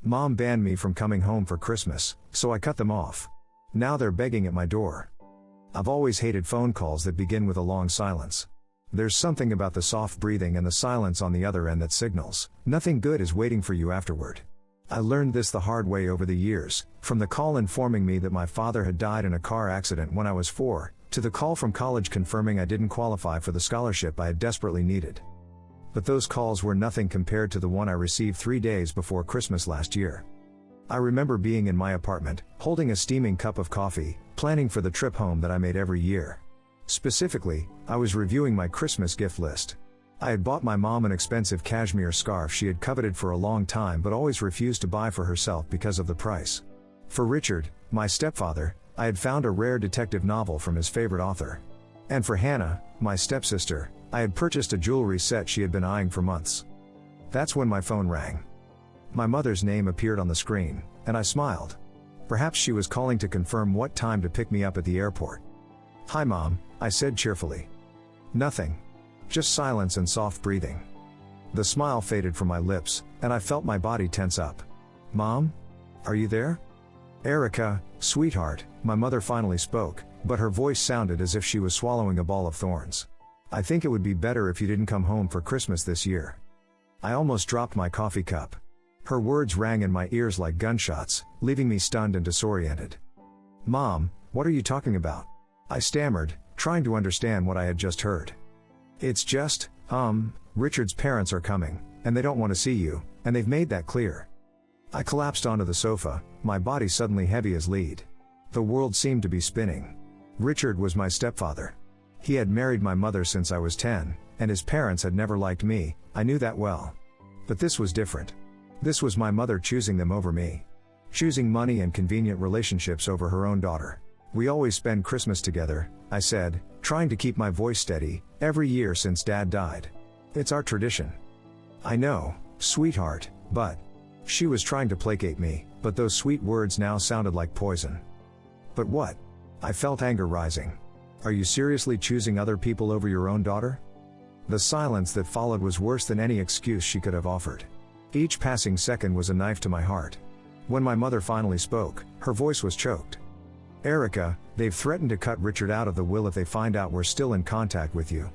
Mom banned me from coming home for Christmas, so I cut them off. Now they're begging at my door. I've always hated phone calls that begin with a long silence. There's something about the soft breathing and the silence on the other end that signals nothing good is waiting for you afterward. I learned this the hard way over the years, from the call informing me that my father had died in a car accident when I was 4, to the call from college confirming I didn't qualify for the scholarship I had desperately needed. But those calls were nothing compared to the one I received 3 days before Christmas last year. I remember being in my apartment, holding a steaming cup of coffee, planning for the trip home that I made every year. Specifically, I was reviewing my Christmas gift list. I had bought my mom an expensive cashmere scarf she had coveted for a long time but always refused to buy for herself because of the price. For Richard, my stepfather, I had found a rare detective novel from his favorite author. And for Hannah, my stepsister, I had purchased a jewelry set she had been eyeing for months. That's when my phone rang. My mother's name appeared on the screen, and I smiled. Perhaps she was calling to confirm what time to pick me up at the airport. "Hi Mom," I said cheerfully. "Nothing. Just silence and soft breathing." The smile faded from my lips, and I felt my body tense up. "Mom? Are you there?" "Erica, sweetheart," my mother finally spoke, but her voice sounded as if she was swallowing a ball of thorns. "I think it would be better if you didn't come home for Christmas this year." I almost dropped my coffee cup. Her words rang in my ears like gunshots, leaving me stunned and disoriented. "Mom, what are you talking about?" I stammered, trying to understand what I had just heard. "It's just, Richard's parents are coming, and they don't want to see you, and they've made that clear." I collapsed onto the sofa, my body suddenly heavy as lead. The world seemed to be spinning. Richard was my stepfather. He had married my mother since I was 10, and his parents had never liked me, I knew that well. But this was different. This was my mother choosing them over me. Choosing money and convenient relationships over her own daughter. "We always spend Christmas together," I said, trying to keep my voice steady, "every year since Dad died. It's our tradition." "I know, sweetheart, but..." She was trying to placate me, but those sweet words now sounded like poison. "But what?" I felt anger rising. "Are you seriously choosing other people over your own daughter?" The silence that followed was worse than any excuse she could have offered. Each passing second was a knife to my heart. When my mother finally spoke, her voice was choked. "Erica, they've threatened to cut Richard out of the will if they find out we're still in contact with you.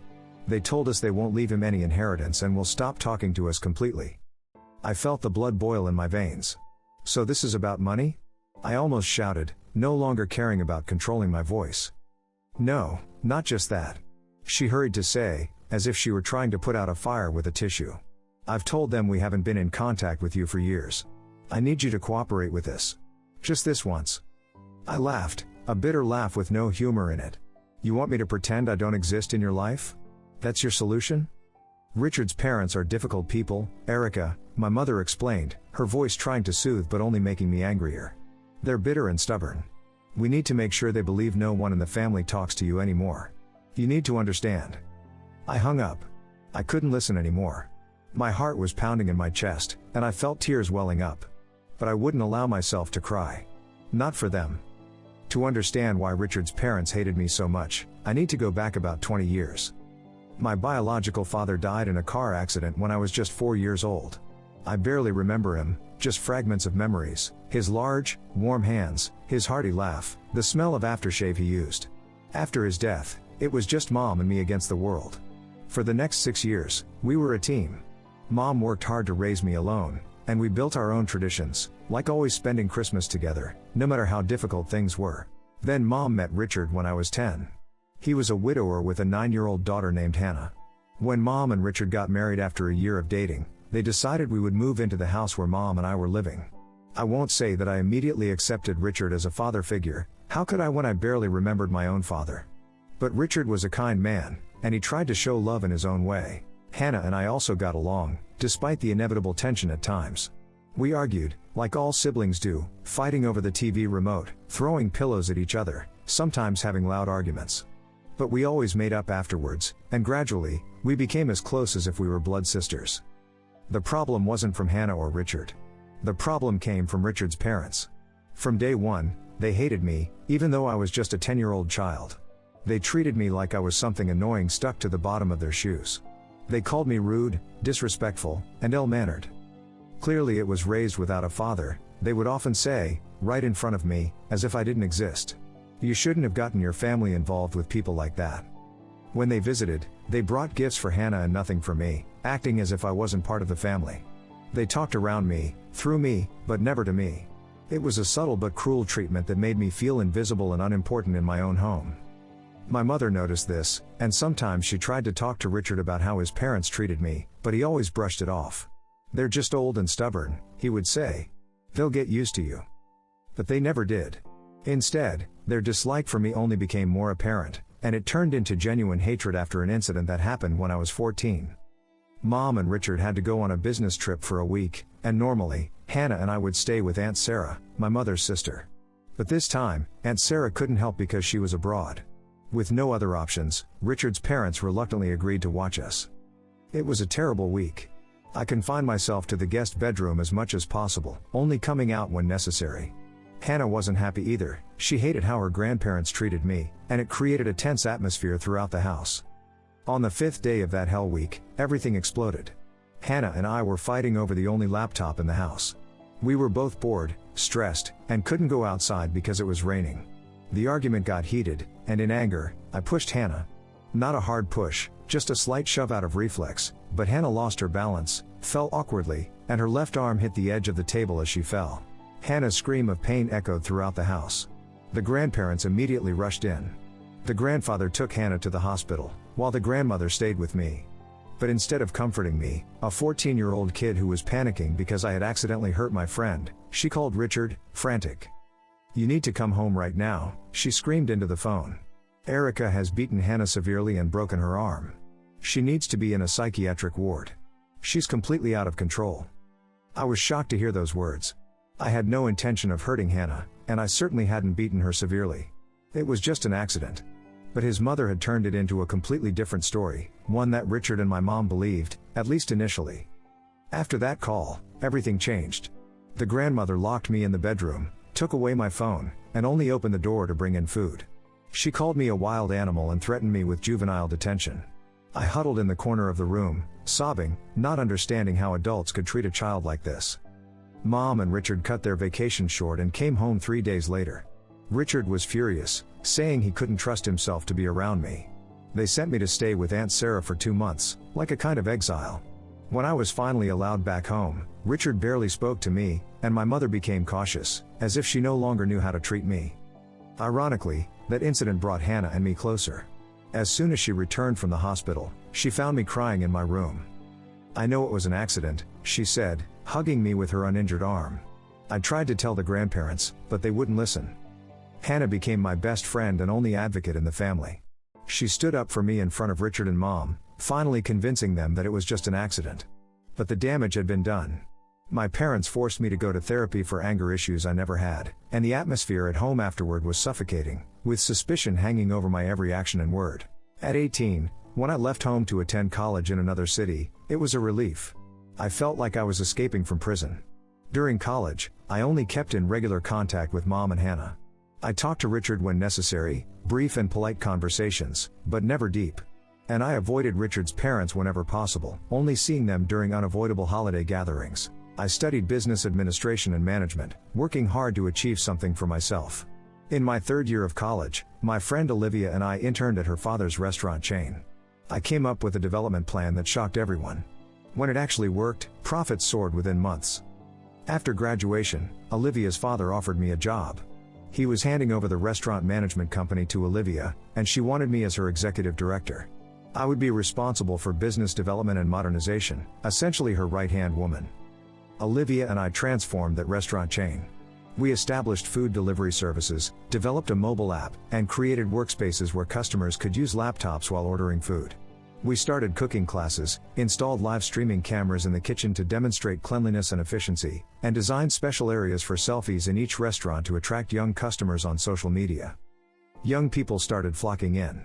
They told us they won't leave him any inheritance and will stop talking to us completely." I felt the blood boil in my veins. "So this is about money?" I almost shouted, no longer caring about controlling my voice. "No, not just that," she hurried to say, as if she were trying to put out a fire with a tissue. "I've told them we haven't been in contact with you for years. I need you to cooperate with this. Just this once." I laughed, a bitter laugh with no humor in it. "You want me to pretend I don't exist in your life? That's your solution?" "Richard's parents are difficult people, Erica," my mother explained, her voice trying to soothe but only making me angrier. "They're bitter and stubborn. We need to make sure they believe no one in the family talks to you anymore. You need to understand." I hung up. I couldn't listen anymore. My heart was pounding in my chest, and I felt tears welling up. But I wouldn't allow myself to cry. Not for them. To understand why Richard's parents hated me so much, I need to go back about 20 years. My biological father died in a car accident when I was just 4 years old. I barely remember him, just fragments of memories, his large, warm hands, his hearty laugh, the smell of aftershave he used. After his death, it was just Mom and me against the world. For the next 6 years, we were a team. Mom worked hard to raise me alone, and we built our own traditions, like always spending Christmas together, no matter how difficult things were. Then Mom met Richard when I was 10. He was a widower with a 9-year-old daughter named Hannah. When Mom and Richard got married after a year of dating, they decided we would move into the house where Mom and I were living. I won't say that I immediately accepted Richard as a father figure. How could I when I barely remembered my own father? But Richard was a kind man, and he tried to show love in his own way. Hannah and I also got along, despite the inevitable tension at times. We argued, like all siblings do, fighting over the TV remote, throwing pillows at each other, sometimes having loud arguments. But we always made up afterwards, and gradually, we became as close as if we were blood sisters. The problem wasn't from Hannah or Richard. The problem came from Richard's parents. From day one, they hated me, even though I was just a 10-year-old child. They treated me like I was something annoying stuck to the bottom of their shoes. They called me rude, disrespectful, and ill-mannered. Clearly it was raised without a father, they would often say, right in front of me, as if I didn't exist. You shouldn't have gotten your family involved with people like that. When they visited, they brought gifts for Hannah and nothing for me, acting as if I wasn't part of the family. They talked around me, through me, but never to me. It was a subtle but cruel treatment that made me feel invisible and unimportant in my own home. My mother noticed this, and sometimes she tried to talk to Richard about how his parents treated me, but he always brushed it off. "They're just old and stubborn," he would say. "They'll get used to you." But they never did. Instead, their dislike for me only became more apparent, and it turned into genuine hatred after an incident that happened when I was 14. Mom and Richard had to go on a business trip for a week, and normally, Hannah and I would stay with Aunt Sarah, my mother's sister. But this time, Aunt Sarah couldn't help because she was abroad. With no other options, Richard's parents reluctantly agreed to watch us. It was a terrible week. I confined myself to the guest bedroom as much as possible, only coming out when necessary. Hannah wasn't happy either. She hated how her grandparents treated me, and it created a tense atmosphere throughout the house. On the 5th day of that hell week, everything exploded. Hannah and I were fighting over the only laptop in the house. We were both bored, stressed, and couldn't go outside because it was raining. The argument got heated, and in anger, I pushed Hannah. Not a hard push, just a slight shove out of reflex, but Hannah lost her balance, fell awkwardly, and her left arm hit the edge of the table as she fell. Hannah's scream of pain echoed throughout the house. The grandparents immediately rushed in. The grandfather took Hannah to the hospital, while the grandmother stayed with me. But instead of comforting me, a 14-year-old kid who was panicking because I had accidentally hurt my friend, she called Richard, frantic. "You need to come home right now," she screamed into the phone. "Erica has beaten Hannah severely and broken her arm. She needs to be in a psychiatric ward. She's completely out of control." I was shocked to hear those words. I had no intention of hurting Hannah, and I certainly hadn't beaten her severely. It was just an accident. But his mother had turned it into a completely different story, one that Richard and my mom believed, at least initially. After that call, everything changed. The grandmother locked me in the bedroom, took away my phone, and only opened the door to bring in food. She called me a wild animal and threatened me with juvenile detention. I huddled in the corner of the room, sobbing, not understanding how adults could treat a child like this. Mom and Richard cut their vacation short and came home 3 days later. Richard was furious, saying he couldn't trust himself to be around me. They sent me to stay with Aunt Sarah for 2 months, like a kind of exile. When I was finally allowed back home, Richard barely spoke to me, and my mother became cautious, as if she no longer knew how to treat me. Ironically, that incident brought Hannah and me closer. As soon as she returned from the hospital, she found me crying in my room. "I know it was an accident," she said, hugging me with her uninjured arm. I tried to tell the grandparents, but they wouldn't listen. Hannah became my best friend and only advocate in the family. She stood up for me in front of Richard and Mom, finally convincing them that it was just an accident. But the damage had been done. My parents forced me to go to therapy for anger issues I never had, and the atmosphere at home afterward was suffocating, with suspicion hanging over my every action and word. At 18, when I left home to attend college in another city, it was a relief. I felt like I was escaping from prison. During college, I only kept in regular contact with Mom and Hannah. I talked to Richard when necessary, brief and polite conversations, but never deep. And I avoided Richard's parents whenever possible, only seeing them during unavoidable holiday gatherings. I studied business administration and management, working hard to achieve something for myself. In my 3rd year of college, my friend Olivia and I interned at her father's restaurant chain. I came up with a development plan that shocked everyone. When it actually worked, profits soared within months. After graduation, Olivia's father offered me a job. He was handing over the restaurant management company to Olivia, and she wanted me as her executive director. I would be responsible for business development and modernization, essentially her right-hand woman. Olivia and I transformed that restaurant chain. We established food delivery services, developed a mobile app, and created workspaces where customers could use laptops while ordering food. We started cooking classes, installed live streaming cameras in the kitchen to demonstrate cleanliness and efficiency, and designed special areas for selfies in each restaurant to attract young customers on social media. Young people started flocking in.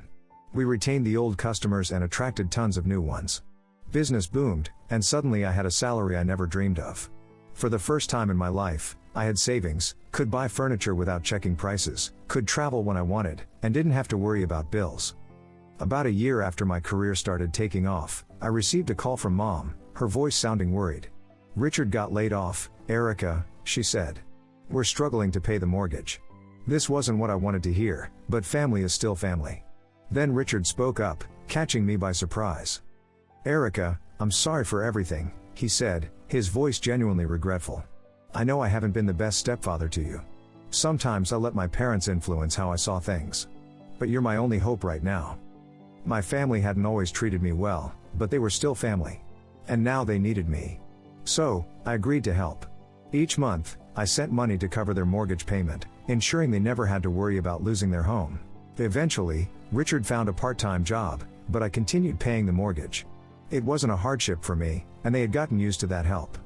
We retained the old customers and attracted tons of new ones. Business boomed, and suddenly I had a salary I never dreamed of. For the first time in my life, I had savings, could buy furniture without checking prices, could travel when I wanted, and didn't have to worry about bills. About a year after my career started taking off, I received a call from Mom, her voice sounding worried. Richard got laid off, Erica, she said. We're struggling to pay the mortgage. This wasn't what I wanted to hear, but family is still family. Then Richard spoke up, catching me by surprise. Erica, I'm sorry for everything, he said, his voice genuinely regretful. I know I haven't been the best stepfather to you. Sometimes I let my parents influence how I saw things. But you're my only hope right now. My family hadn't always treated me well, but they were still family. And now they needed me. So, I agreed to help. Each month, I sent money to cover their mortgage payment, ensuring they never had to worry about losing their home. Eventually, Richard found a part-time job, but I continued paying the mortgage. It wasn't a hardship for me, and they had gotten used to that help.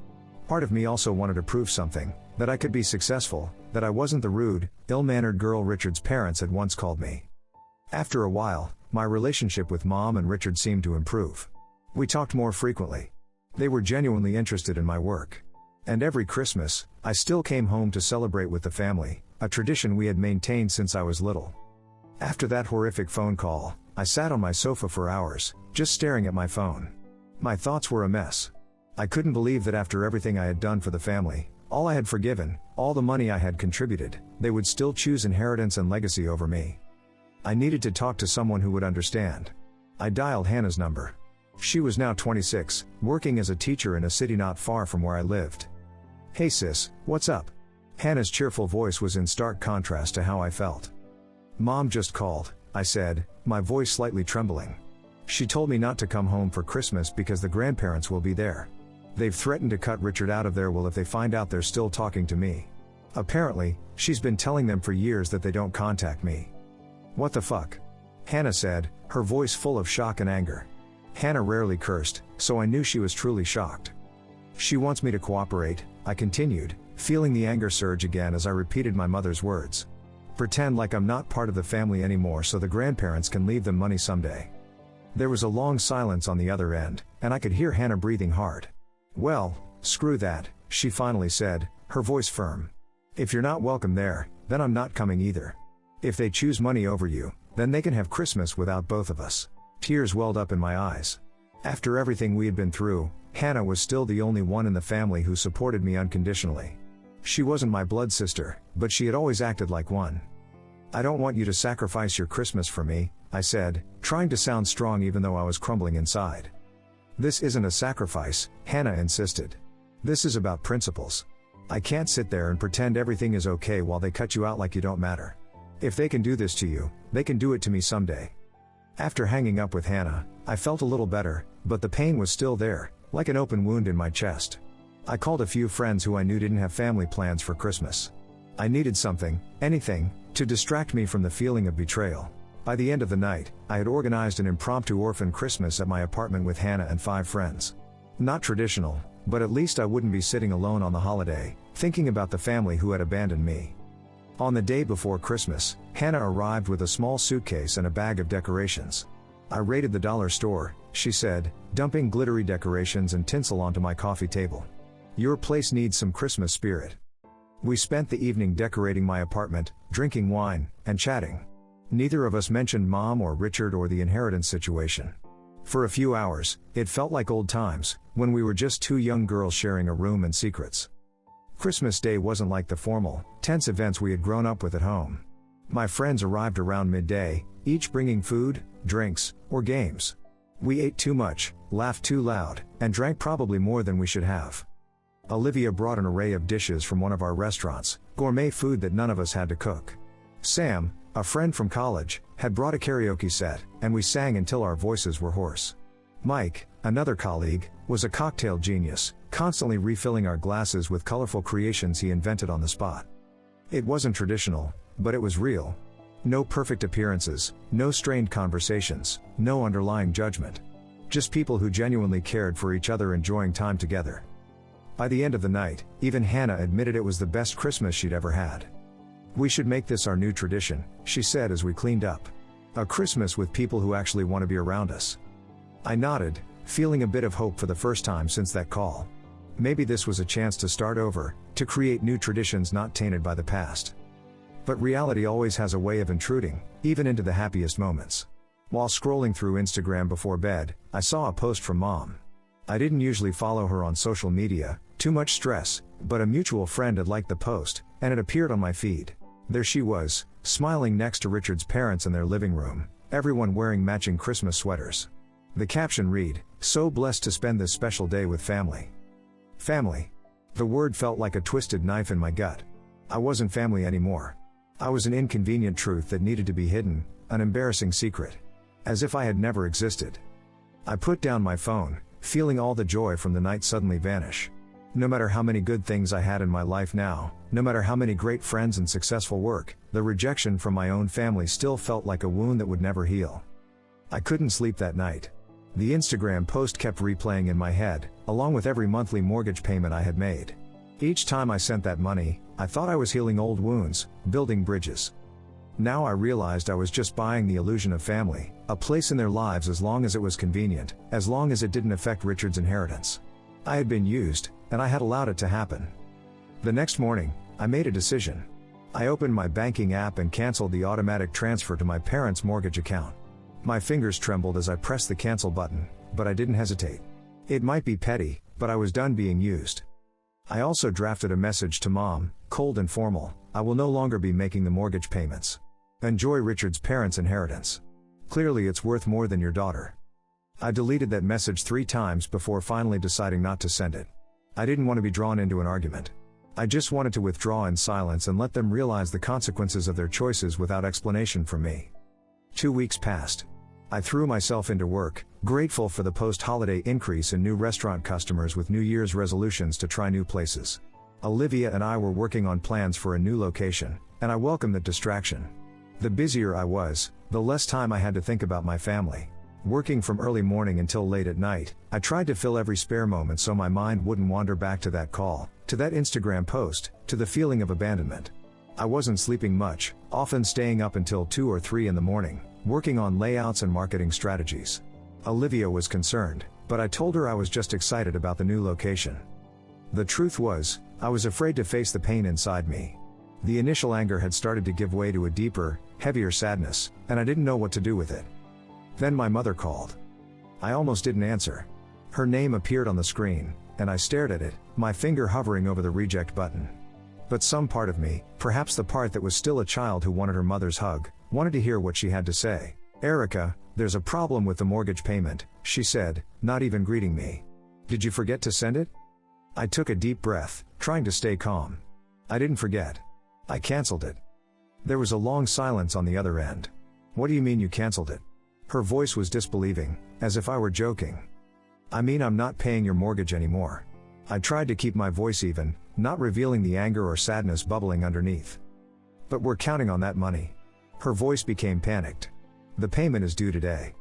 Part of me also wanted to prove something, that I could be successful, that I wasn't the rude, ill-mannered girl Richard's parents had once called me. After a while, my relationship with Mom and Richard seemed to improve. We talked more frequently. They were genuinely interested in my work. And every Christmas, I still came home to celebrate with the family, a tradition we had maintained since I was little. After that horrific phone call, I sat on my sofa for hours, just staring at my phone. My thoughts were a mess. I couldn't believe that after everything I had done for the family, all I had forgiven, all the money I had contributed, they would still choose inheritance and legacy over me. I needed to talk to someone who would understand. I dialed Hannah's number. She was now 26, working as a teacher in a city not far from where I lived. Hey sis, what's up? Hannah's cheerful voice was in stark contrast to how I felt. Mom just called, I said, my voice slightly trembling. She told me not to come home for Christmas because the grandparents will be there. They've threatened to cut Richard out of their will if they find out they're still talking to me. Apparently, she's been telling them for years that they don't contact me. What the fuck? Hannah said, her voice full of shock and anger. Hannah rarely cursed, so I knew she was truly shocked. She wants me to cooperate, I continued, feeling the anger surge again as I repeated my mother's words. Pretend like I'm not part of the family anymore so the grandparents can leave them money someday. There was a long silence on the other end, and I could hear Hannah breathing hard. Well, screw that, she finally said, her voice firm. If you're not welcome there, then I'm not coming either. If they choose money over you, then they can have Christmas without both of us. Tears welled up in my eyes. After everything we had been through, Hannah was still the only one in the family who supported me unconditionally. She wasn't my blood sister, but she had always acted like one. I don't want you to sacrifice your Christmas for me, I said, trying to sound strong even though I was crumbling inside. This isn't a sacrifice, Hannah insisted. This is about principles. I can't sit there and pretend everything is okay while they cut you out like you don't matter. If they can do this to you, they can do it to me someday. After hanging up with Hannah, I felt a little better, but the pain was still there, like an open wound in my chest. I called a few friends who I knew didn't have family plans for Christmas. I needed something, anything, to distract me from the feeling of betrayal. By the end of the night, I had organized an impromptu orphan Christmas at my apartment with Hannah and 5 friends. Not traditional, but at least I wouldn't be sitting alone on the holiday, thinking about the family who had abandoned me. On the day before Christmas, Hannah arrived with a small suitcase and a bag of decorations. I raided the dollar store, she said, dumping glittery decorations and tinsel onto my coffee table. Your place needs some Christmas spirit. We spent the evening decorating my apartment, drinking wine, and chatting. Neither of us mentioned Mom or Richard or the inheritance situation. For a few hours, it felt like old times, when we were just 2 young girls sharing a room and secrets. Christmas Day wasn't like the formal, tense events we had grown up with at home. My friends arrived around midday, each bringing food, drinks, or games. We ate too much, laughed too loud, and drank probably more than we should have. Olivia brought an array of dishes from one of our restaurants, gourmet food that none of us had to cook. Sam, a friend from college, had brought a karaoke set, and we sang until our voices were hoarse. Mike, another colleague, was a cocktail genius, constantly refilling our glasses with colorful creations he invented on the spot. It wasn't traditional, but it was real. No perfect appearances, no strained conversations, no underlying judgment. Just people who genuinely cared for each other enjoying time together. By the end of the night, even Hannah admitted it was the best Christmas she'd ever had. We should make this our new tradition, she said as we cleaned up. A Christmas with people who actually want to be around us. I nodded, feeling a bit of hope for the first time since that call. Maybe this was a chance to start over, to create new traditions not tainted by the past. But reality always has a way of intruding, even into the happiest moments. While scrolling through Instagram before bed, I saw a post from Mom. I didn't usually follow her on social media, Too much stress, but a mutual friend had liked the post, and it appeared on my feed. There she was, smiling next to Richard's parents in their living room, everyone wearing matching Christmas sweaters. The caption read, "So blessed to spend this special day with family." Family. The word felt like a twisted knife in my gut. I wasn't family anymore. I was an inconvenient truth that needed to be hidden, an embarrassing secret. As if I had never existed. I put down my phone, feeling all the joy from the night suddenly vanish. No matter how many good things I had in my life now, no matter how many great friends and successful work, the rejection from my own family still felt like a wound that would never heal. I couldn't sleep that night. The Instagram post kept replaying in my head, along with every monthly mortgage payment I had made. Each time I sent that money, I thought I was healing old wounds, building bridges. Now I realized I was just buying the illusion of family, a place in their lives as long as it was convenient, as long as it didn't affect Richard's inheritance. I had been used, and I had allowed it to happen. The next morning, I made a decision. I opened my banking app and canceled the automatic transfer to my parents' mortgage account. My fingers trembled as I pressed the cancel button, but I didn't hesitate. It might be petty, but I was done being used. I also drafted a message to Mom, cold and formal: "I will no longer be making the mortgage payments. Enjoy Richard's parents' inheritance. Clearly it's worth more than your daughter." I deleted that message 3 times before finally deciding not to send it. I didn't want to be drawn into an argument. I just wanted to withdraw in silence and let them realize the consequences of their choices without explanation from me. 2 weeks passed. I threw myself into work, grateful for the post-holiday increase in new restaurant customers with New Year's resolutions to try new places. Olivia and I were working on plans for a new location, and I welcomed the distraction. The busier I was, the less time I had to think about my family. Working from early morning until late at night, I tried to fill every spare moment so my mind wouldn't wander back to that call, to that Instagram post, to the feeling of abandonment. I wasn't sleeping much, often staying up until 2 or 3 in the morning, working on layouts and marketing strategies. Olivia was concerned, but I told her I was just excited about the new location. The truth was, I was afraid to face the pain inside me. The initial anger had started to give way to a deeper, heavier sadness, and I didn't know what to do with it. Then my mother called. I almost didn't answer. Her name appeared on the screen, and I stared at it, my finger hovering over the reject button. But some part of me, perhaps the part that was still a child who wanted her mother's hug, wanted to hear what she had to say. "Erica, there's a problem with the mortgage payment," she said, not even greeting me. "Did you forget to send it?" I took a deep breath, trying to stay calm. I didn't forget. I canceled it. There was a long silence on the other end. "What do you mean you canceled it?" Her voice was disbelieving, as if I were joking. "I mean I'm not paying your mortgage anymore." I tried to keep my voice even, not revealing the anger or sadness bubbling underneath. "But we're counting on that money." Her voice became panicked. "The payment is due today.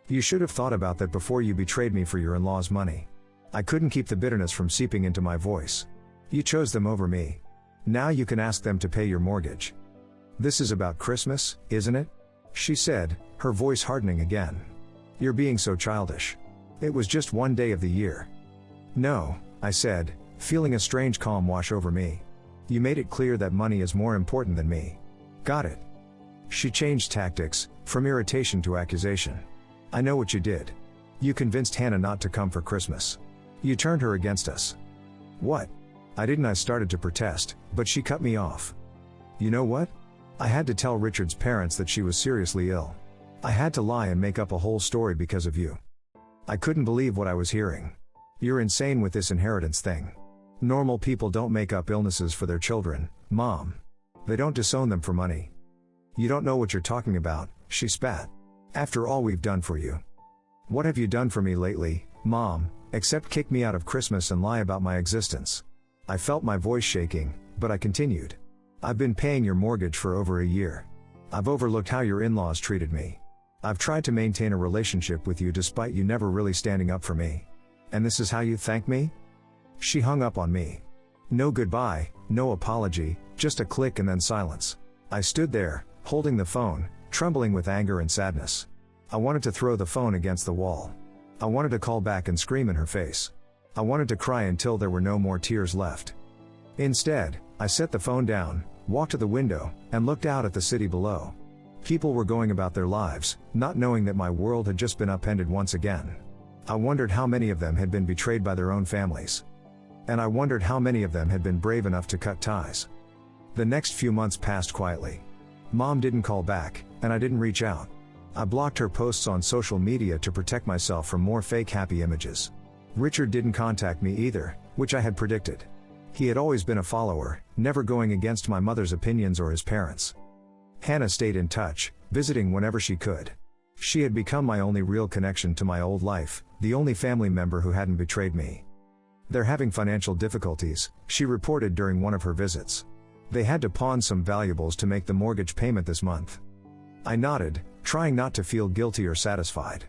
You should have thought about that before you betrayed me for your in-laws' money." I couldn't keep the bitterness from seeping into my voice. "You chose them over me. Now you can ask them to pay your mortgage." "This is about Christmas, isn't it?" she said, her voice hardening again. "You're being so childish. It was just one day of the year." "No," I said, feeling a strange calm wash over me. "You made it clear that money is more important than me." "Got it." She changed tactics, from irritation to accusation. "I know what you did. You convinced Hannah not to come for Christmas. You turned her against us." "What?" I started to protest, but she cut me off. "You know what? I had to tell Richard's parents that she was seriously ill. I had to lie and make up a whole story because of you." I couldn't believe what I was hearing. "You're insane with this inheritance thing. Normal people don't make up illnesses for their children, Mom. They don't disown them for money." "You don't know what you're talking about," she spat. "After all we've done for you." "What have you done for me lately, Mom, except kick me out of Christmas and lie about my existence?" I felt my voice shaking, but I continued. "I've been paying your mortgage for over a year. I've overlooked how your in-laws treated me. I've tried to maintain a relationship with you despite you never really standing up for me. And this is how you thank me?" She hung up on me. No goodbye, no apology, just a click and then silence. I stood there, holding the phone, trembling with anger and sadness. I wanted to throw the phone against the wall. I wanted to call back and scream in her face. I wanted to cry until there were no more tears left. Instead, I set the phone down, walked to the window, and looked out at the city below. People were going about their lives, not knowing that my world had just been upended once again. I wondered how many of them had been betrayed by their own families. And I wondered how many of them had been brave enough to cut ties. The next few months passed quietly. Mom didn't call back, and I didn't reach out. I blocked her posts on social media to protect myself from more fake happy images. Richard didn't contact me either, which I had predicted. He had always been a follower, never going against my mother's opinions or his parents. Hannah stayed in touch, visiting whenever she could. She had become my only real connection to my old life, the only family member who hadn't betrayed me. They're having financial difficulties, she reported during one of her visits. They had to pawn some valuables to make the mortgage payment this month. I nodded, trying not to feel guilty or satisfied.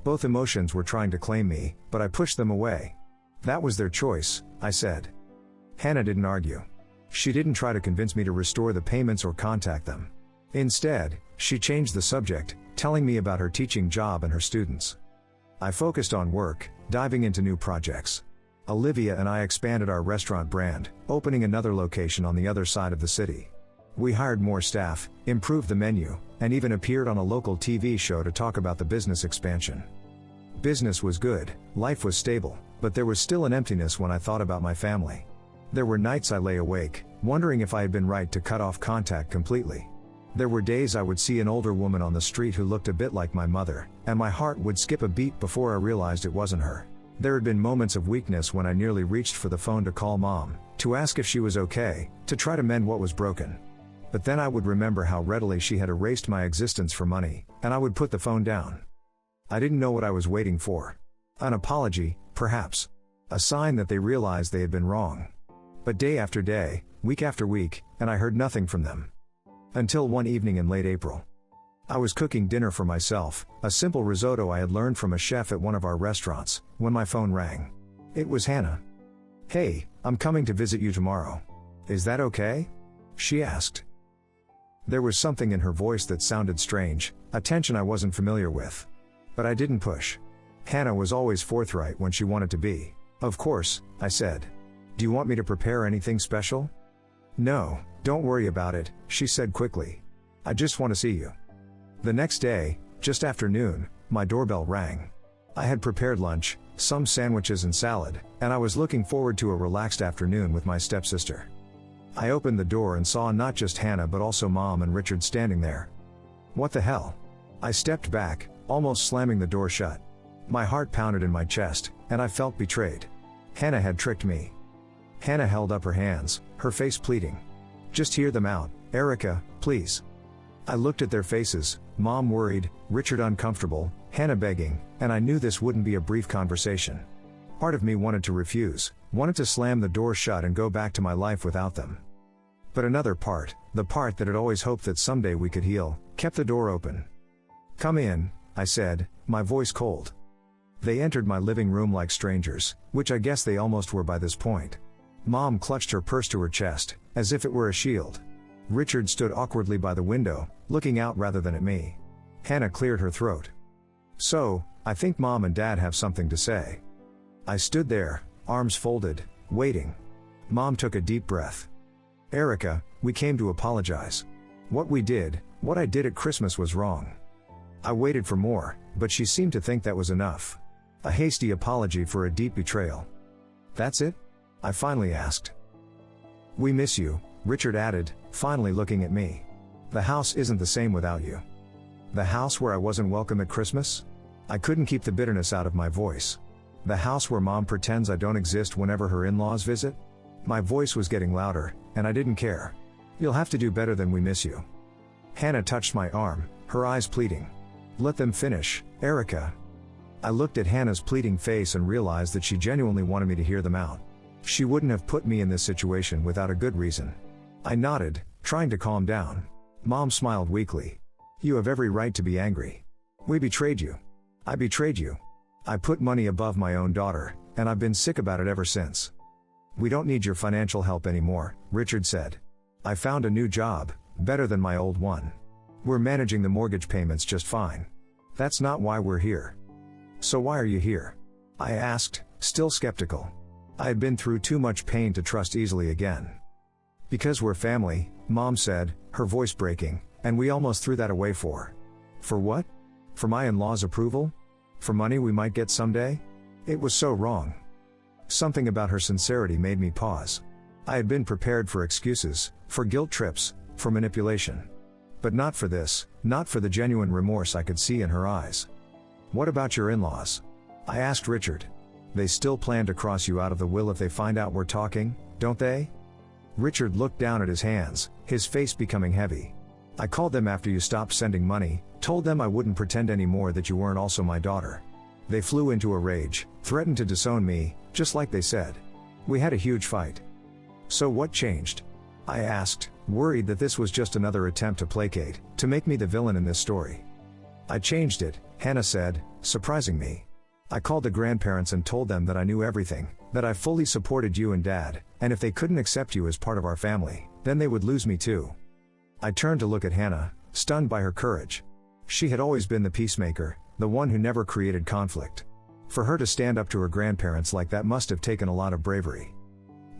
Both emotions were trying to claim me, but I pushed them away. That was their choice, I said. Hannah didn't argue. She didn't try to convince me to restore the payments or contact them. Instead, she changed the subject, telling me about her teaching job and her students. I focused on work, diving into new projects. Olivia and I expanded our restaurant brand, opening another location on the other side of the city. We hired more staff, improved the menu, and even appeared on a local TV show to talk about the business expansion. Business was good, life was stable, but there was still an emptiness when I thought about my family. There were nights I lay awake, wondering if I had been right to cut off contact completely. There were days I would see an older woman on the street who looked a bit like my mother, and my heart would skip a beat before I realized it wasn't her. There had been moments of weakness when I nearly reached for the phone to call Mom, to ask if she was okay, to try to mend what was broken. But then I would remember how readily she had erased my existence for money, and I would put the phone down. I didn't know what I was waiting for. An apology, perhaps. A sign that they realized they had been wrong. But day after day, week after week, and I heard nothing from them. Until one evening in late April. I was cooking dinner for myself, a simple risotto I had learned from a chef at one of our restaurants, when my phone rang. It was Hannah. "Hey, I'm coming to visit you tomorrow. Is that okay?" she asked. There was something in her voice that sounded strange, a tension I wasn't familiar with. But I didn't push. Hannah was always forthright when she wanted to be. "Of course," I said. "Do you want me to prepare anything special?" "No, don't worry about it," she said quickly. "I just want to see you." The next day, just after noon, my doorbell rang. I had prepared lunch, some sandwiches and salad, and I was looking forward to a relaxed afternoon with my stepsister. I opened the door and saw not just Hannah but also Mom and Richard standing there. What the hell? I stepped back, almost slamming the door shut. My heart pounded in my chest, and I felt betrayed. Hannah had tricked me. Hannah held up her hands, her face pleading. "Just hear them out, Erica, please." I looked at their faces, Mom worried, Richard uncomfortable, Hannah begging, and I knew this wouldn't be a brief conversation. Part of me wanted to refuse, wanted to slam the door shut and go back to my life without them. But another part, the part that had always hoped that someday we could heal, kept the door open. "Come in," I said, my voice cold. They entered my living room like strangers, which I guess they almost were by this point. Mom clutched her purse to her chest, as if it were a shield. Richard stood awkwardly by the window, looking out rather than at me. Hannah cleared her throat. "So, I think Mom and Dad have something to say." I stood there, arms folded, waiting. Mom took a deep breath. "Erica, we came to apologize. What I did at Christmas was wrong." I waited for more, but she seemed to think that was enough. A hasty apology for a deep betrayal. "That's it?" I finally asked. "We miss you," Richard added, finally looking at me. "The house isn't the same without you." The house where I wasn't welcome at Christmas? I couldn't keep the bitterness out of my voice. The house where Mom pretends I don't exist whenever her in-laws visit? My voice was getting louder, and I didn't care. "You'll have to do better than we miss you." Hannah touched my arm, her eyes pleading. "Let them finish, Erica." I looked at Hannah's pleading face and realized that she genuinely wanted me to hear them out. She wouldn't have put me in this situation without a good reason. I nodded, trying to calm down. Mom smiled weakly. "You have every right to be angry. We betrayed you. I betrayed you. I put money above my own daughter, and I've been sick about it ever since." "We don't need your financial help anymore," Richard said. "I found a new job, better than my old one. We're managing the mortgage payments just fine. That's not why we're here." "So why are you here?" I asked, still skeptical. I had been through too much pain to trust easily again. "Because we're family," Mom said, her voice breaking, "and we almost threw that away for." "For what? For my in-laws' approval? For money we might get someday?" It was so wrong. Something about her sincerity made me pause. I had been prepared for excuses, for guilt trips, for manipulation. But not for this, not for the genuine remorse I could see in her eyes. "What about your in-laws?" I asked Richard. "They still plan to cross you out of the will if they find out we're talking, don't they?" Richard looked down at his hands, his face becoming heavy. "I called them after you stopped sending money, told them I wouldn't pretend anymore that you weren't also my daughter. They flew into a rage, threatened to disown me, just like they said. We had a huge fight." "So what changed?" I asked, worried that this was just another attempt to placate, to make me the villain in this story. "I changed it," Hannah said, surprising me. "I called the grandparents and told them that I knew everything, that I fully supported you and Dad, and if they couldn't accept you as part of our family, then they would lose me too." I turned to look at Hannah, stunned by her courage. She had always been the peacemaker, the one who never created conflict. For her to stand up to her grandparents like that must have taken a lot of bravery.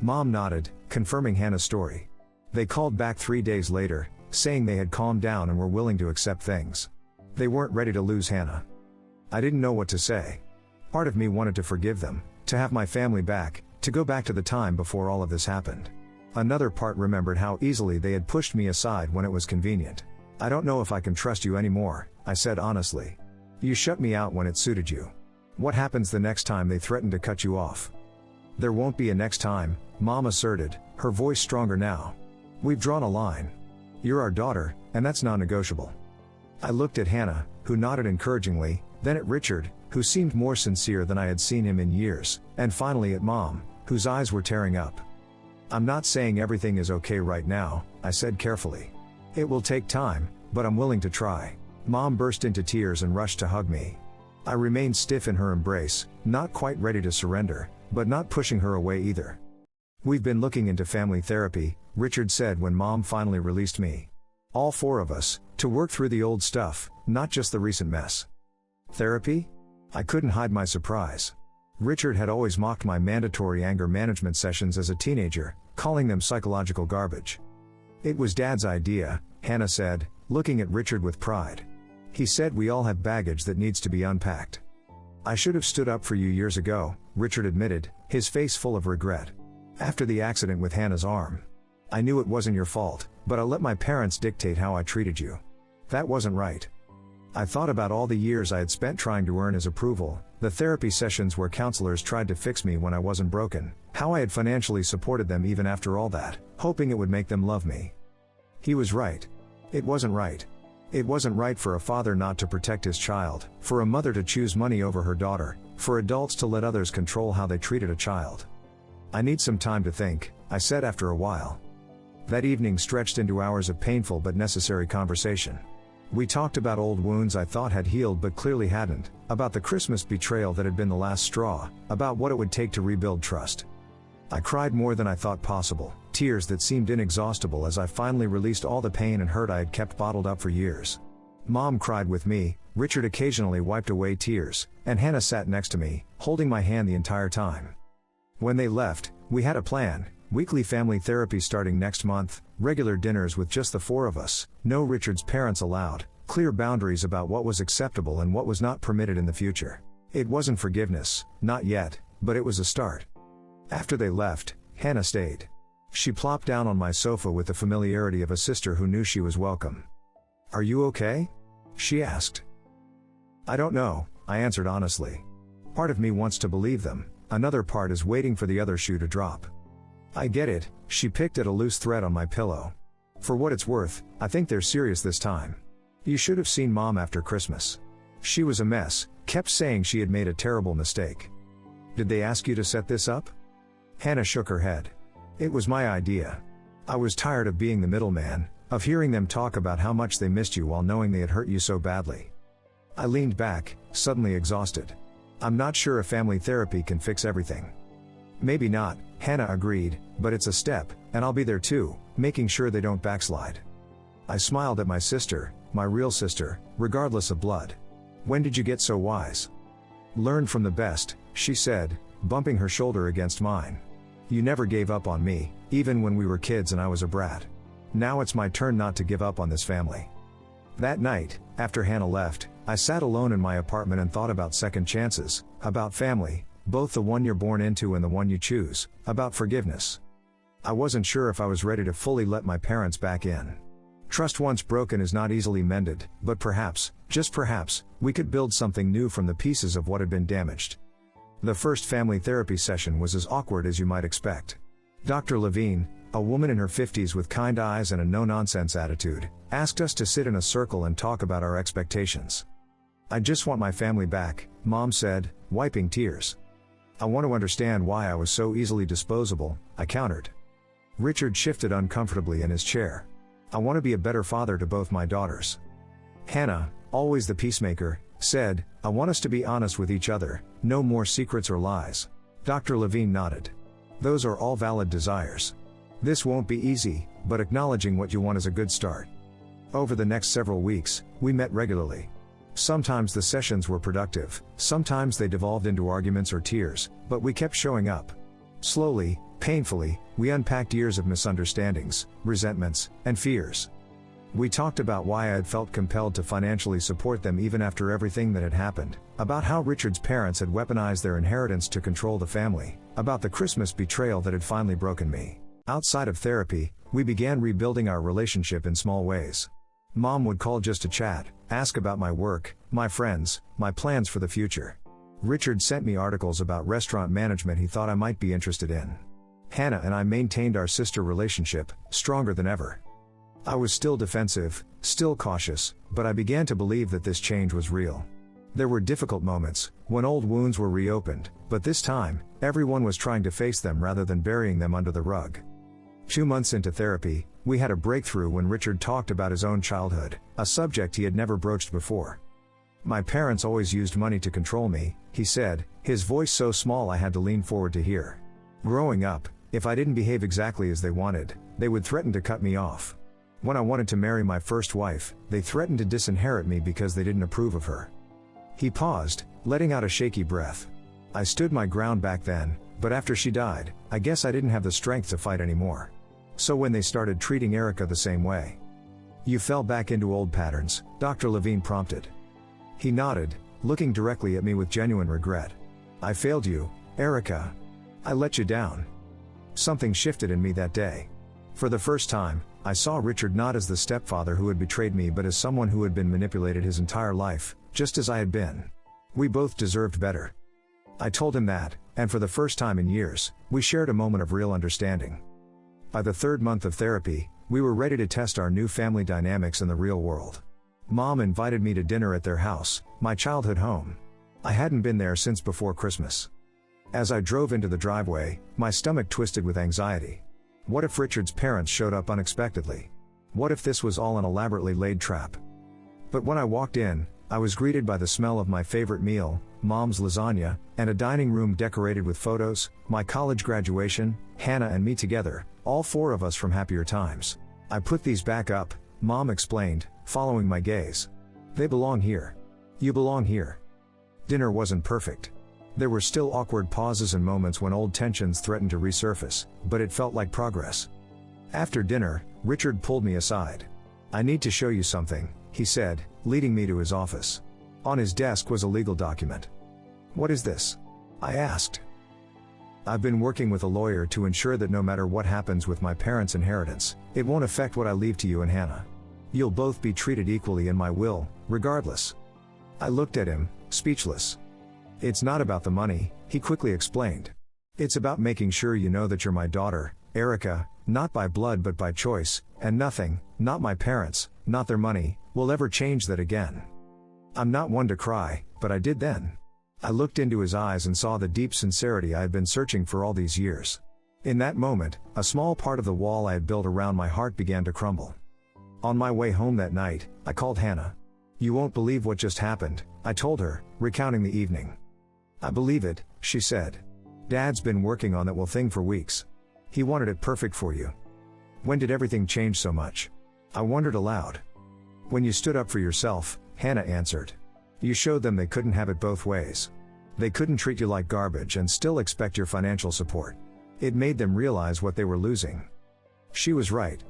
Mom nodded, confirming Hannah's story. They called back 3 days later, saying they had calmed down and were willing to accept things. They weren't ready to lose Hannah. I didn't know what to say. Part of me wanted to forgive them, to have my family back, to go back to the time before all of this happened. Another part remembered how easily they had pushed me aside when it was convenient. "I don't know if I can trust you anymore," I said honestly. "You shut me out when it suited you. What happens the next time they threaten to cut you off?" "There won't be a next time," Mom asserted, her voice stronger now. "We've drawn a line. You're our daughter, and that's non-negotiable." I looked at Hannah, who nodded encouragingly, then at Richard, who seemed more sincere than I had seen him in years, and finally at Mom, whose eyes were tearing up. "I'm not saying everything is okay right now," I said carefully. "It will take time, but I'm willing to try." Mom burst into tears and rushed to hug me. I remained stiff in her embrace, not quite ready to surrender, but not pushing her away either. "We've been looking into family therapy," Richard said when Mom finally released me. "All 4 of us, to work through the old stuff, not just the recent mess." "Therapy?" I couldn't hide my surprise. Richard had always mocked my mandatory anger management sessions as a teenager, calling them psychological garbage. "It was Dad's idea," Hannah said, looking at Richard with pride. "He said we all have baggage that needs to be unpacked." "I should have stood up for you years ago," Richard admitted, his face full of regret. "After the accident with Hannah's arm. I knew it wasn't your fault, but I let my parents dictate how I treated you. That wasn't right. I thought about all the years I had spent trying to earn his approval, the therapy sessions where counselors tried to fix me when I wasn't broken, how I had financially supported them even after all that, hoping it would make them love me. He was right. It wasn't right. It wasn't right for a father not to protect his child, for a mother to choose money over her daughter, for adults to let others control how they treated a child. I need some time to think, I said after a while. That evening stretched into hours of painful but necessary conversation. We talked about old wounds I thought had healed but clearly hadn't, about the Christmas betrayal that had been the last straw, about what it would take to rebuild trust. I cried more than I thought possible, tears that seemed inexhaustible as I finally released all the pain and hurt I had kept bottled up for years. Mom cried with me, Richard occasionally wiped away tears, and Hannah sat next to me, holding my hand the entire time. When they left, we had a plan: weekly family therapy starting next month, regular dinners with just the 4 of us, no Richard's parents allowed, clear boundaries about what was acceptable and what was not permitted in the future. It wasn't forgiveness, not yet, but it was a start. After they left, Hannah stayed. She plopped down on my sofa with the familiarity of a sister who knew she was welcome. "Are you okay?" she asked. "I don't know," I answered honestly. Part of me wants to believe them, another part is waiting for the other shoe to drop. "I get it," she picked at a loose thread on my pillow. "For what it's worth, I think they're serious this time. You should have seen Mom after Christmas. She was a mess, kept saying she had made a terrible mistake." "Did they ask you to set this up?" Hannah shook her head. "It was my idea. I was tired of being the middleman, of hearing them talk about how much they missed you while knowing they had hurt you so badly." I leaned back, suddenly exhausted. "I'm not sure if family therapy can fix everything." "Maybe not," Hannah agreed, "but it's a step, and I'll be there too, making sure they don't backslide." I smiled at my sister, my real sister, regardless of blood. "When did you get so wise?" "Learn from the best," she said, bumping her shoulder against mine. "You never gave up on me, even when we were kids and I was a brat. Now it's my turn not to give up on this family." That night, after Hannah left, I sat alone in my apartment and thought about second chances, about family, both the one you're born into and the one you choose, about forgiveness. I wasn't sure if I was ready to fully let my parents back in. Trust once broken is not easily mended, but perhaps, just perhaps, we could build something new from the pieces of what had been damaged. The first family therapy session was as awkward as you might expect. Dr. Levine, a woman in her 50s with kind eyes and a no-nonsense attitude, asked us to sit in a circle and talk about our expectations. "I just want my family back," Mom said, wiping tears. "I want to understand why I was so easily disposable," I countered. Richard shifted uncomfortably in his chair. "I want to be a better father to both my daughters." Hannah, always the peacemaker, said, "I want us to be honest with each other, no more secrets or lies." Dr. Levine nodded. "Those are all valid desires. This won't be easy, but acknowledging what you want is a good start." Over the next several weeks, we met regularly. Sometimes the sessions were productive, sometimes they devolved into arguments or tears, but we kept showing up. Slowly, painfully, we unpacked years of misunderstandings, resentments, and fears. We talked about why I had felt compelled to financially support them even after everything that had happened, about how Richard's parents had weaponized their inheritance to control the family, about the Christmas betrayal that had finally broken me. Outside of therapy, we began rebuilding our relationship in small ways. Mom would call just to chat, ask about my work, my friends, my plans for the future. Richard sent me articles about restaurant management he thought I might be interested in. Hannah and I maintained our sister relationship, stronger than ever. I was still defensive, still cautious, but I began to believe that this change was real. There were difficult moments, when old wounds were reopened, but this time, everyone was trying to face them rather than burying them under the rug. 2 months into therapy, we had a breakthrough when Richard talked about his own childhood, a subject he had never broached before. "My parents always used money to control me," he said, his voice so small I had to lean forward to hear. "Growing up, if I didn't behave exactly as they wanted, they would threaten to cut me off. When I wanted to marry my first wife, they threatened to disinherit me because they didn't approve of her." He paused, letting out a shaky breath. "I stood my ground back then, but after she died, I guess I didn't have the strength to fight anymore. So when they started treating Erica the same way." "You fell back into old patterns," Dr. Levine prompted. He nodded, looking directly at me with genuine regret. "I failed you, Erica. I let you down." Something shifted in me that day. For the first time, I saw Richard not as the stepfather who had betrayed me but as someone who had been manipulated his entire life, just as I had been. We both deserved better. I told him that, and for the first time in years, we shared a moment of real understanding. By the 3rd month of therapy, we were ready to test our new family dynamics in the real world. Mom invited me to dinner at their house, my childhood home. I hadn't been there since before Christmas. As I drove into the driveway, my stomach twisted with anxiety. What if Richard's parents showed up unexpectedly? What if this was all an elaborately laid trap? But when I walked in, I was greeted by the smell of my favorite meal, Mom's lasagna, and a dining room decorated with photos, my college graduation, Hannah and me together, all 4 of us from happier times. "I put these back up," Mom explained, following my gaze. "They belong here. You belong here." Dinner wasn't perfect. There were still awkward pauses and moments when old tensions threatened to resurface, but it felt like progress. After dinner, Richard pulled me aside. "I need to show you something," he said, leading me to his office. On his desk was a legal document. "What is this?" I asked. "I've been working with a lawyer to ensure that no matter what happens with my parents' inheritance, it won't affect what I leave to you and Hannah. You'll both be treated equally in my will, regardless." I looked at him, speechless. "It's not about the money," he quickly explained. "It's about making sure you know that you're my daughter, Erica, not by blood but by choice, and nothing, not my parents, not their money, will ever change that again." I'm not one to cry, but I did then. I looked into his eyes and saw the deep sincerity I had been searching for all these years. In that moment, a small part of the wall I had built around my heart began to crumble. On my way home that night, I called Hannah. "You won't believe what just happened," I told her, recounting the evening. "I believe it," she said. "Dad's been working on that whole thing for weeks. He wanted it perfect for you." "When did everything change so much?" I wondered aloud. "When you stood up for yourself," Hannah answered. "You showed them they couldn't have it both ways. They couldn't treat you like garbage and still expect your financial support. It made them realize what they were losing." She was right.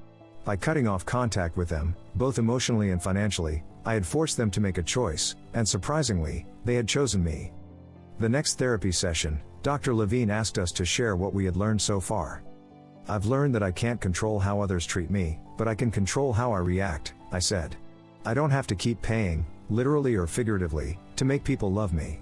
By cutting off contact with them, both emotionally and financially, I had forced them to make a choice, and surprisingly, they had chosen me. The next therapy session, Dr. Levine asked us to share what we had learned so far. "I've learned that I can't control how others treat me, but I can control how I react," I said. "I don't have to keep paying, literally or figuratively, to make people love me."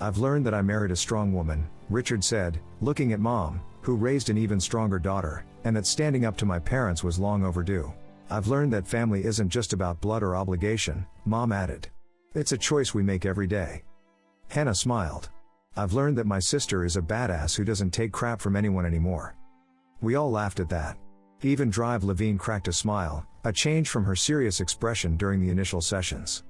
"I've learned that I married a strong woman," Richard said, looking at Mom, who raised an even stronger daughter, "and that standing up to my parents was long overdue. I've learned that family isn't just about blood or obligation," Mom added. "It's a choice we make every day." Hannah smiled. "I've learned that my sister is a badass who doesn't take crap from anyone anymore." We all laughed at that. Even Drive Levine cracked a smile, a change from her serious expression during the initial sessions.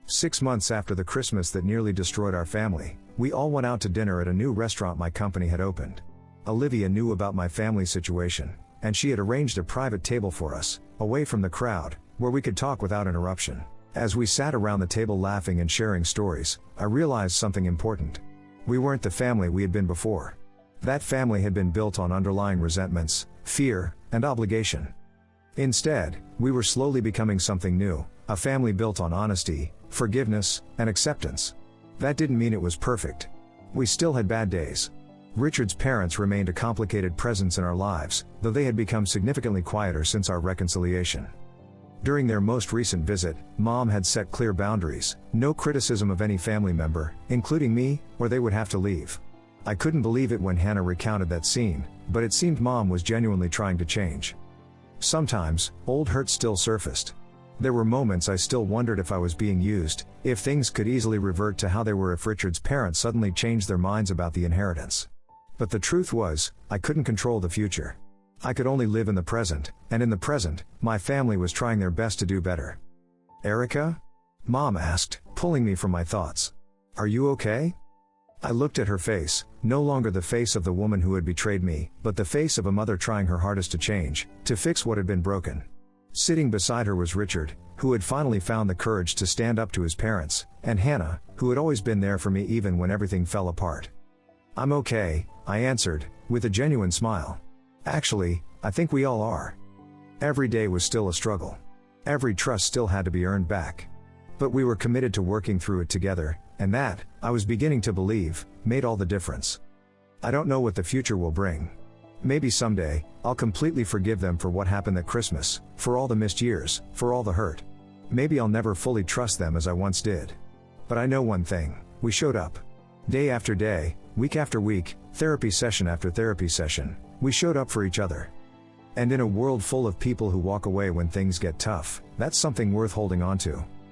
6 months after the Christmas that nearly destroyed our family, we all went out to dinner at a new restaurant my company had opened. Olivia knew about my family situation, and she had arranged a private table for us, away from the crowd, where we could talk without interruption. As we sat around the table laughing and sharing stories, I realized something important. We weren't the family we had been before. That family had been built on underlying resentments, fear, and obligation. Instead, we were slowly becoming something new, a family built on honesty, forgiveness, and acceptance. That didn't mean it was perfect. We still had bad days. Richard's parents remained a complicated presence in our lives, though they had become significantly quieter since our reconciliation. During their most recent visit, Mom had set clear boundaries: no criticism of any family member, including me, or they would have to leave. I couldn't believe it when Hannah recounted that scene, but it seemed Mom was genuinely trying to change. Sometimes, old hurts still surfaced. There were moments I still wondered if I was being used, if things could easily revert to how they were if Richard's parents suddenly changed their minds about the inheritance. But the truth was, I couldn't control the future. I could only live in the present, and in the present, my family was trying their best to do better. "Erica?" Mom asked, pulling me from my thoughts. "Are you okay?" I looked at her face, no longer the face of the woman who had betrayed me, but the face of a mother trying her hardest to change, to fix what had been broken. Sitting beside her was Richard, who had finally found the courage to stand up to his parents, and Hannah, who had always been there for me even when everything fell apart. "I'm okay," I answered, with a genuine smile. "Actually, I think we all are." Every day was still a struggle. Every trust still had to be earned back. But we were committed to working through it together, and that, I was beginning to believe, made all the difference. I don't know what the future will bring. Maybe someday, I'll completely forgive them for what happened that Christmas, for all the missed years, for all the hurt. Maybe I'll never fully trust them as I once did. But I know one thing: we showed up. Day after day, week after week, therapy session after therapy session, we showed up for each other. And in a world full of people who walk away when things get tough, that's something worth holding on to.